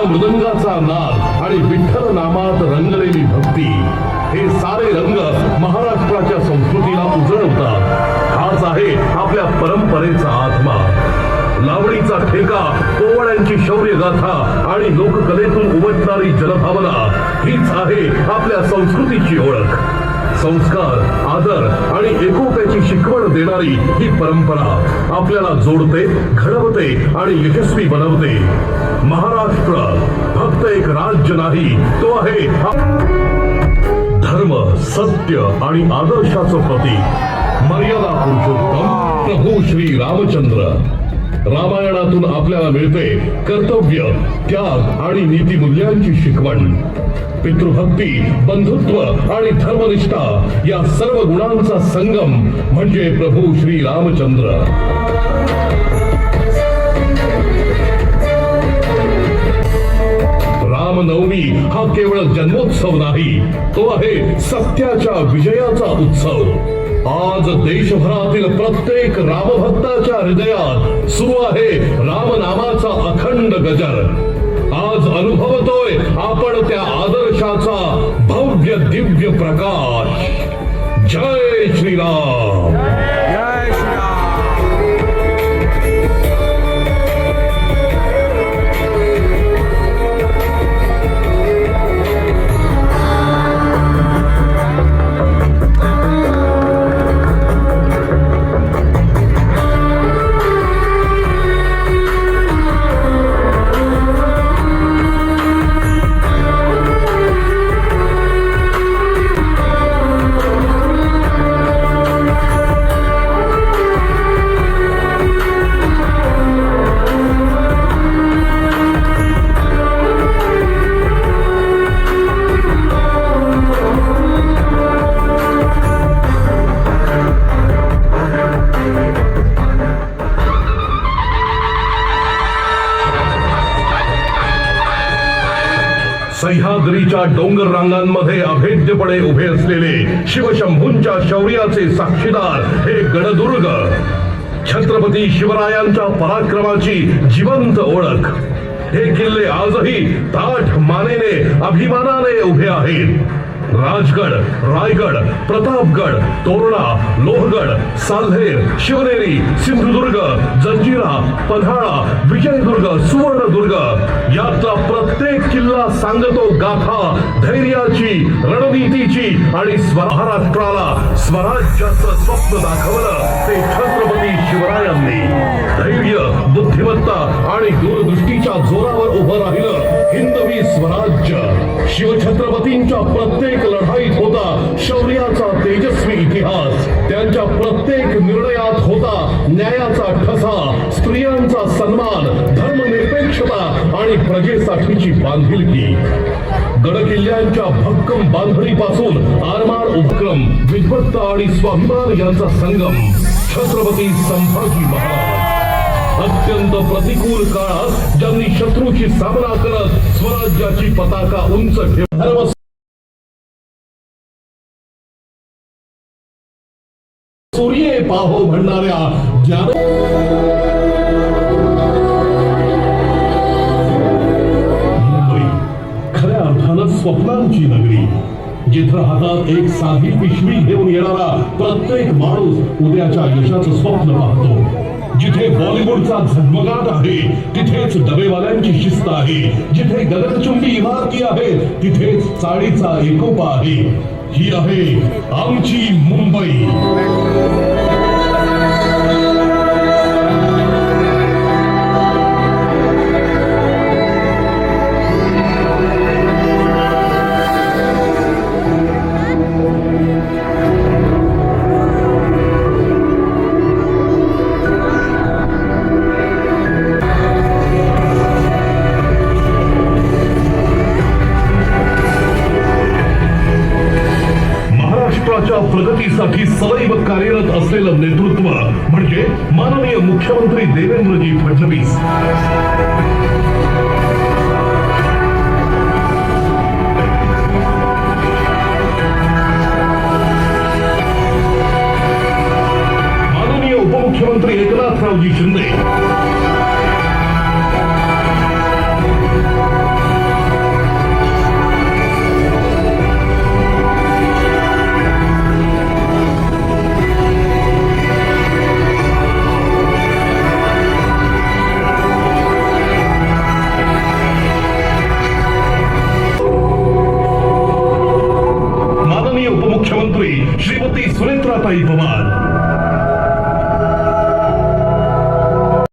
मृदंगाचा नाद आणि विठ्ठल नामात रंगलेली भक्ती, हे सारे रंग महाराष्ट्राच्या संस्कृतीला उजळवतात. हाच आहे आपल्या परंपरेचा आत्मा. लावणीचा ठेका, पोवाड्यांची शौर्य गाथा आणि लोककलेतून उमटणारी जनभावना हीच आहे आपल्या संस्कृतीची ओळख. संस्कार, आदर आणि एकोप्याची शिकवण देणारी ही परंपरा आपल्याला जोडते, घडवते आणि यशस्वी बनवते. महाराष्ट्र फक्त एक राज्य नाही, तो आहे धर्म, सत्य आणि आदर्शाचं प्रतीक. मर्यादा पुरुषोत्तम प्रभू श्री रामचंद्र. रामायणातून आपल्याला मिळते कर्तव्य, त्याग आणि नीतिमूल्यांची शिकवण. पितृभक्ती, बंधुत्व आणि धर्मनिष्ठा या सर्व गुणांचा संगम म्हणजे प्रभू श्री रामचंद्र. रामनवमी हा केवळ जन्मोत्सव नाही, तो आहे सत्याच्या विजयाचा उत्सव. आज देशभरातील प्रत्येक रामभक्ताच्या हृदयात सुरू आहे रामनामाचा अखंड गजर. आज अनुभवतोय आपण त्या आदर्शाचा भव्य दिव्य प्रकाश. जय श्रीराम. जय श्रीराम. सह्याद्रीच्या डोंगर रांगांमध्ये अभेद्यपणे उभे असलेले शिवशंभूंच्या शौर्याचे साक्षीदार हे गडदुर्ग. छत्रपती शिवरायांच्या पराक्रमाची जिवंत ओळख. हे किल्ले आजही ताठ मानेने, अभिमानाने उभे आहेत. राजगड, रायगड, प्रतापगड, तोरणा, लोहगड, साल्हेर, शिवनेरी, सिंधुदुर्ग, जंजिरा, पन्हाळा, विजयदुर्ग, सुवर्णदुर्ग यातला प्रत्येक किल्ला सांगतो गाथा धैर्याची, रणनीतीची आणि महाराष्ट्राला स्वराज्याचं स्वप्न दाखवलं ते छत्रपती शिवरायांनी. धैर्य, बुद्धिमत्ता आणि दूरदृष्टीच्या जोरावर उभं राहिलं हिंदवी स्वराज्य. शिवछत्रपतींच्या प्रत्येक लढाईत होता शौर्याचा तेजस्वी इतिहास. त्यांच्या प्रत्येक निर्णयात होता न्यायाचा ठसा, स्त्रियांचा सन्मान, धर्मनिरपेक्षता आणि प्रजेसाठीची बांधिलकी. गडकिल्ल्यांच्या भक्कम बांधणीपासून आरमार उपक्रम, विद्वत्ता आणि स्वाभिमान यांचा संगम. छत्रपती संभाजी महाराज अत्यंत प्रतिकूल काळात ज्यांनी शत्रूची सामना करत स्वराज्याची पताका उंच ठेवली. सूर्ये पाहो म्हणणाऱ्या मुंबई खऱ्या अर्थानं स्वप्नांची नगरी. जिथं हातात एक साधी पिशवी घेऊन येणारा प्रत्येक माणूस उद्याच्या यशाचं स्वप्न पाहतो. जिथे बॉलिवूडचा झगमगाट आहे तिथेच डबेवाल्यांची शिस्त आहे. जिथे गगनचुंबी इमारती आहेत तिथेच चाळीचा एकोपा आहे. ही आहे आमची मुंबई. प्रगतीसाठी सदैव कार्यरत असलेलं नेतृत्व म्हणजे माननीय मुख्यमंत्री देवेंद्रजी फडणवीस. माननीय उपमुख्यमंत्री एकनाथरावजी शिंदे. ताई पवार